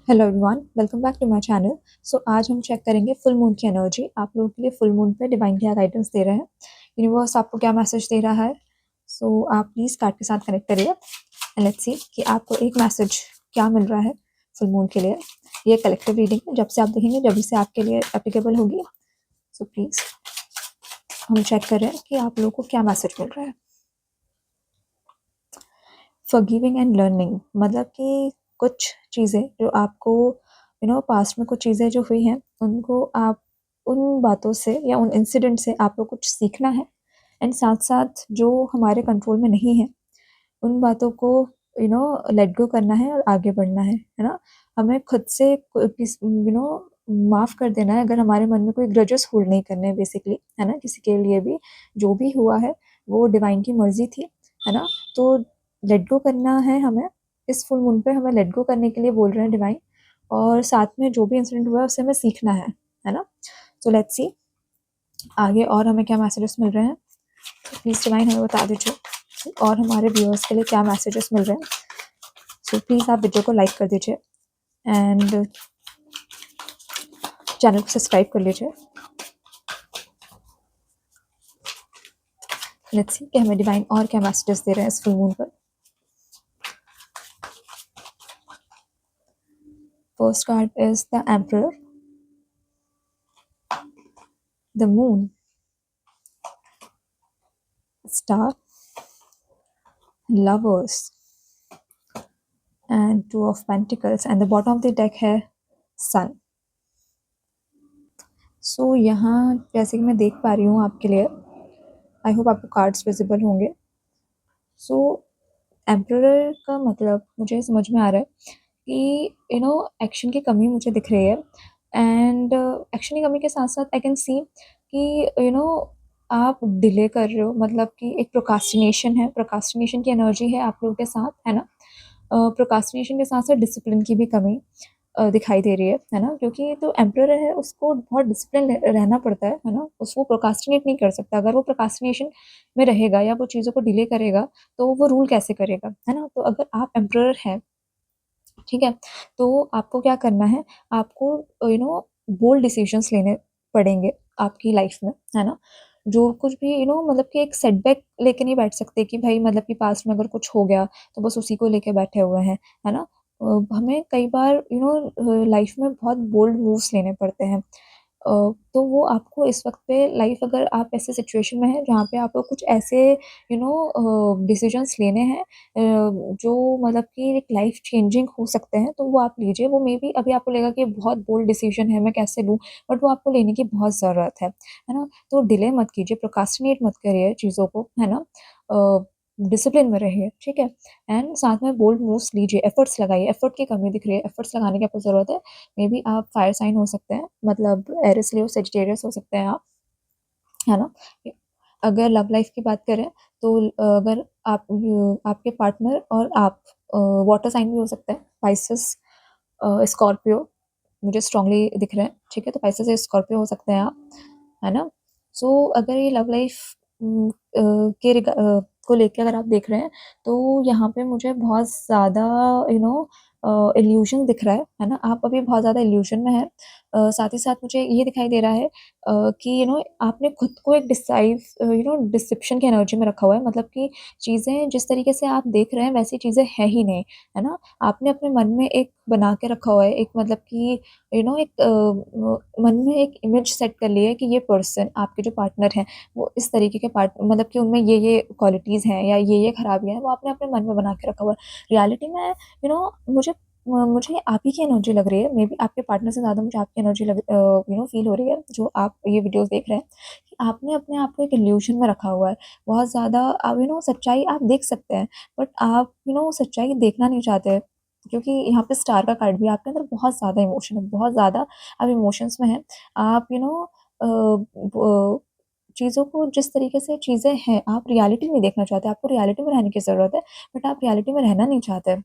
Hello everyone, welcome back to my channel. So आज हम check करेंगे फुल मून की एनर्जी। आप लोगों के लिए फुल मून पे डिवाइन क्या गाइडेंस दे रहे हैं, यूनिवर्स आपको क्या मैसेज दे रहा है। सो आप प्लीज़ कार्ड के साथ कनेक्ट करिए एंड लेट्स सी कि आपको एक मैसेज क्या मिल रहा है फुल मून के लिए। ये कलेक्टिव रीडिंग है, जब से आप देखेंगे जब से आपके लिए एप्लीकेबल होगी। सो प्लीज़ हम चेक कर रहे हैं कि आप लोगों को क्या मैसेज मिल रहा है। फॉरगिविंग एंड लर्निंग, मतलब कि कुछ चीज़ें जो आपको पास्ट में कुछ चीज़ें जो हुई हैं उनको आप उन बातों से या उन इंसिडेंट से आपको कुछ सीखना है एंड साथ साथ जो हमारे कंट्रोल में नहीं है उन बातों को लेट गो करना है और आगे बढ़ना है ना। हमें खुद से माफ़ कर देना है अगर हमारे मन में कोई ग्रजेस होल्ड नहीं करने हैं बेसिकली, है ना। किसी के लिए भी जो भी हुआ है वो डिवाइन की मर्जी थी, है ना। तो लेट गो करना है हमें। इस फुल मून पे हमें लेट गो करने के लिए बोल रहे हैं डिवाइन, और साथ में जो भी इंसिडेंट हुआ है उससे हमें सीखना है ना। सो लेट्स सी आगे और हमें क्या मैसेजेस मिल रहे हैं। प्लीज़ डिवाइन हमें बता दीजिए और हमारे व्यूअर्स के लिए क्या मैसेजेस मिल रहे हैं। सो प्लीज़ आप वीडियो को लाइक कर दीजिए एंड चैनल को सब्सक्राइब कर लीजिए। लेट्स सी कि हमें डिवाइन और क्या मैसेजेस दे रहे हैं इस फुल मून पर। First card is the emperor, the moon, star, lovers and two of pentacles and the bottom of the deck है सन। सो यहाँ जैसे कि मैं देख पा रही हूँ आपके लिए, आई होप आपको कार्ड्स विजिबल होंगे। सो एम्परर का मतलब मुझे समझ में आ रहा है कि एक्शन की कमी मुझे दिख रही है एंड एक्शन की कमी के साथ साथ आई कैन सी कि आप डिले कर रहे हो, मतलब कि एक प्रोकास्टिनेशन है, प्रोकास्टिनेशन की एनर्जी है आप लोगों के साथ, है ना। प्रोकास्टिनेशन के साथ साथ डिसिप्लिन की भी कमी दिखाई दे रही है ना। क्योंकि तो एम्परर है उसको बहुत डिसिप्लिन रहना पड़ता है ना। उसको प्रोकास्टिनेट नहीं कर सकता। अगर वो प्रोकास्टिनेशन में रहेगा या वो चीज़ों को डिले करेगा तो वो रूल कैसे करेगा, है ना। तो अगर आप एम्परर हैं, ठीक है, तो आपको क्या करना है, आपको बोल्ड डिसीजंस लेने पड़ेंगे आपकी लाइफ में, है ना। जो कुछ भी मतलब कि एक सेटबैक लेके नहीं बैठ सकते कि भाई मतलब कि पास्ट में अगर कुछ हो गया तो बस उसी को लेके बैठे हुए हैं, है ना। हमें कई बार लाइफ में बहुत बोल्ड मूव्स लेने पड़ते हैं। तो वो आपको इस वक्त पे लाइफ, अगर आप ऐसे सिचुएशन में हैं जहाँ पे आपको कुछ ऐसे डिसीजंस लेने हैं जो मतलब कि एक लाइफ चेंजिंग हो सकते हैं, तो वो आप लीजिए। वो मे बी अभी आपको लगेगा कि बहुत बोल्ड डिसीजन है, मैं कैसे लूँ, बट वो आपको लेने की बहुत ज़रूरत है ना। तो डिले मत कीजिए, प्रोकास्टिनेट मत करिए चीज़ों को, है ना। डिसिप्लिन में रहिए, ठीक है। एंड साथ में बोल्ड मूव्स लीजिए, एफर्ट्स लगाइए। एफर्ट की कमी दिख रही है, एफर्ट्स लगाने की आपको ज़रूरत है। मे बी आप फायर साइन हो सकते हैं, मतलब एरिस लियो सेजिटेरियस हो सकते हैं आप, है ना। अगर लव लाइफ की बात करें तो अगर आप आपके पार्टनर और आप वाटर साइन भी हो सकते हैं, पाइसेस, स्कॉर्पियो मुझे स्ट्रांगली दिख रहे हैं, ठीक है। तो पाइसेस या स्कॉर्पियो हो सकते हैं आप, है ना। सो अगर ये लव लाइफ को लेके अगर आप देख रहे हैं तो यहाँ पे मुझे बहुत ज़्यादा इल्यूजन दिख रहा है ना। आप अभी बहुत ज़्यादा इल्यूजन में हैं। साथ ही साथ मुझे ये दिखाई दे रहा है कि आपने खुद को एक डिसेप्शन की एनर्जी में रखा हुआ है, मतलब कि चीज़ें जिस तरीके से आप देख रहे हैं वैसी चीज़ें है ही नहीं, है ना। आपने अपने मन में एक बना के रखा हुआ है, एक मतलब कि एक मन में एक इमेज सेट कर ली है कि ये पर्सन, आपके जो पार्टनर हैं, वो इस तरीके के पार्ट, मतलब कि उनमें ये क्वालिटीज़ हैं या ये खराबियाँ हैं, वो आपने अपने मन में बना के रखा हुआ है। रियलिटी में मुझे आप ही की एनर्जी लग रही है, मे बी आपके पार्टनर से ज़्यादा मुझे आपकी एनर्जी लग फ़ील हो रही है, जो आप ये वीडियोज़ देख रहे हैं, कि आपने अपने आप को एक इल्यूज़न में रखा हुआ है। बहुत ज़्यादा आप सच्चाई आप देख सकते हैं, बट आप सच्चाई देखना नहीं चाहते, क्योंकि यहाँ पे स्टार का कार्ड भी है। आपके अंदर बहुत ज़्यादा इमोशन है, बहुत ज़्यादा आप इमोशंस में हैं। आप अ, ब चीज़ों को जिस तरीके से चीज़ें हैं, आप रियलिटी नहीं देखना चाहते। आपको रियलिटी में रहने की ज़रूरत है, बट आप रियलिटी में रहना नहीं चाहते।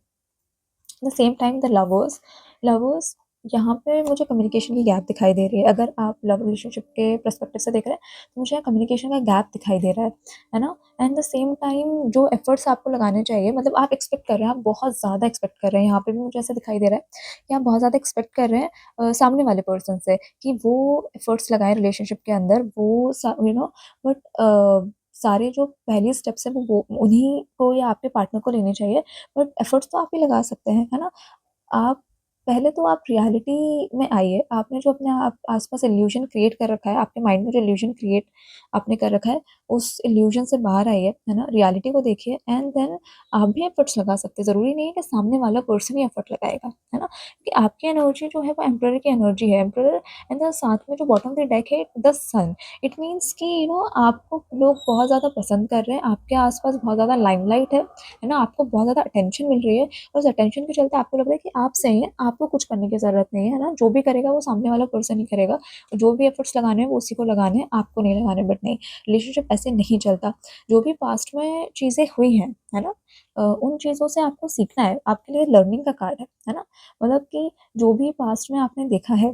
The same time the lovers, lovers यहाँ पे मुझे कम्युनिकेशन की गैप दिखाई दे रही है। अगर आप लव रिलेशनशिप के पर्सपेक्टिव से देख रहे हैं, तो मुझे यहाँ कम्युनिकेशन का गैप दिखाई दे रहा है ना? एंड द सेम टाइम जो एफर्ट्स आपको लगाने चाहिए, मतलब आप एक्सपेक्ट कर रहे हैं, आप बहुत ज़्यादा एक्सपेक्ट कर रहे हैं, यहाँ पे भी मुझे ऐसा दिखाई दे रहा है कि आप बहुत ज़्यादा एक्सपेक्ट कर रहे हैं सामने वाले पर्सन से कि वो एफर्ट्स लगाएँ रिलेशनशिप के अंदर, वो बट सारे जो पहली स्टेप्स हैं वो उन्हीं को या आपके पार्टनर को लेने चाहिए, बट एफर्ट्स तो आप ही लगा सकते हैं, है ना? आप पहले तो आप रियलिटी में आइए। आपने जो अपने आप आस-पास इल्यूज़न क्रिएट कर रखा है, आपके माइंड में जो इल्यूज़न क्रिएट आपने कर रखा है, उस इल्यूज़न से बाहर आइए, है ना? रियलिटी को देखिए एंड देन आप भी एफर्ट्स लगा सकते हैं। ज़रूरी नहीं है कि सामने वाला पर्सन ही एफर्ट लगाएगा, है ना? क्योंकि आपकी एनर्जी जो है वो एम्परर की एनर्जी है। एम्परर एंड द साथ में जो बॉटम ऑफ द डेक है द सन। इट मीन्स कि आपको लोग बहुत ज़्यादा पसंद कर रहे हैं, आपके आस-पास बहुत ज़्यादा लाइमलाइट है ना? आपको बहुत ज़्यादा अटेंशन मिल रही है। उस अटेंशन के चलते आपको लग रहा है कि आप सही हैं, आपको कुछ करने की ज़रूरत नहीं है ना? जो भी करेगा वो सामने वाला पर्सन ही करेगा। जो भी एफर्ट्स लगाने हैं वो उसी को लगाने हैं, आपको नहीं लगाने। बट नहीं, रिलेशनशिप ऐसे नहीं चलता। जो भी पास्ट में चीज़ें हुई हैं, है ना? उन चीज़ों से आपको सीखना है, आपके लिए लर्निंग का कार्ड है ना? मतलब कि जो भी पास्ट में आपने देखा है,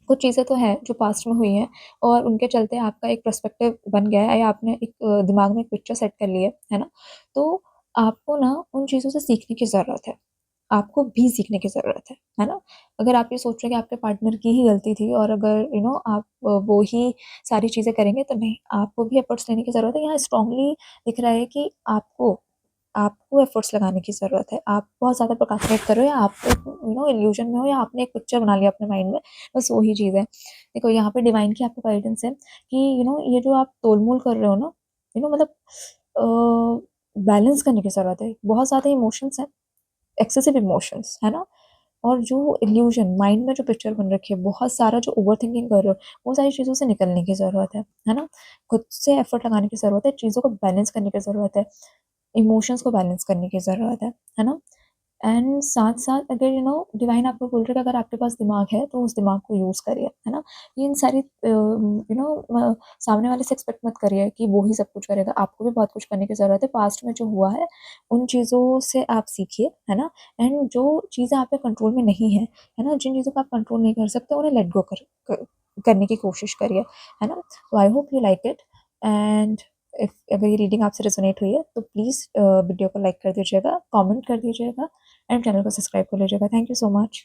कुछ चीज़ें तो हैं जो पास्ट में हुई हैं और उनके चलते आपका एक पर्सपेक्टिव बन गया है या आपने एक दिमाग में एक पिक्चर सेट कर ली है ना? तो आपको ना उन चीज़ों से सीखने की ज़रूरत है। आपको भी सीखने की ज़रूरत है ना? अगर आप ये सोच रहे हैं कि आपके पार्टनर की ही गलती थी और अगर आप वो ही सारी चीज़ें करेंगे तो नहीं, आपको भी एफर्ट्स लेने की ज़रूरत है। यहाँ स्ट्रांगली दिख रहा है कि आपको एफर्ट्स लगाने की ज़रूरत है। आप बहुत ज़्यादा प्रोक्रास्टिनेट कर रहे हो या आप एक इल्यूज़न में हो या आपने एक पिक्चर बना लिया अपने माइंड में, बस वही चीज़ है। देखो यहाँ पे डिवाइन की आपको गाइडेंस है कि ये जो आप तोल-मोल कर रहे हो ना, मतलब बैलेंस करने की ज़रूरत है। बहुत ज़्यादा इमोशंस हैं, एक्सेसिव इमोशंस, है ना? और जो इल्यूज़न माइंड में जो पिक्चर बन रखी है, बहुत सारा जो ओवरथिंकिंग कर रहे हो, वो सारी चीज़ों से निकलने की ज़रूरत है ना? खुद से एफर्ट लगाने की ज़रूरत है, चीज़ों को बैलेंस करने की ज़रूरत है, इमोशंस को बैलेंस करने की ज़रूरत है ना? एंड साथ-साथ अगर डिवाइन आपको बोल रहा है कि अगर आपके पास दिमाग है, तो उस दिमाग को यूज़ करिए, है ना? ये इन सारी सामने वाले से एक्सपेक्ट मत करिए कि वो ही सब कुछ करेगा, आपको भी बहुत कुछ करने की ज़रूरत है। पास्ट में जो हुआ है, उन चीज़ों से आप सीखिए, है ना? एंड जो चीज़ें आपके कंट्रोल में नहीं है ना? जिन चीज़ों को आप कंट्रोल नहीं कर सकते, उन्हें लेट गो करने की कोशिश करिए, है ना? तो I hope you like it and if अगर ये रीडिंग आपसे रेजोनेट हुई है तो प्लीज़ वीडियो को लाइक कर दीजिएगा, कमेंट कर दीजिएगा एंड चैनल को सब्सक्राइब कर लीजिएगा। Thank you so much.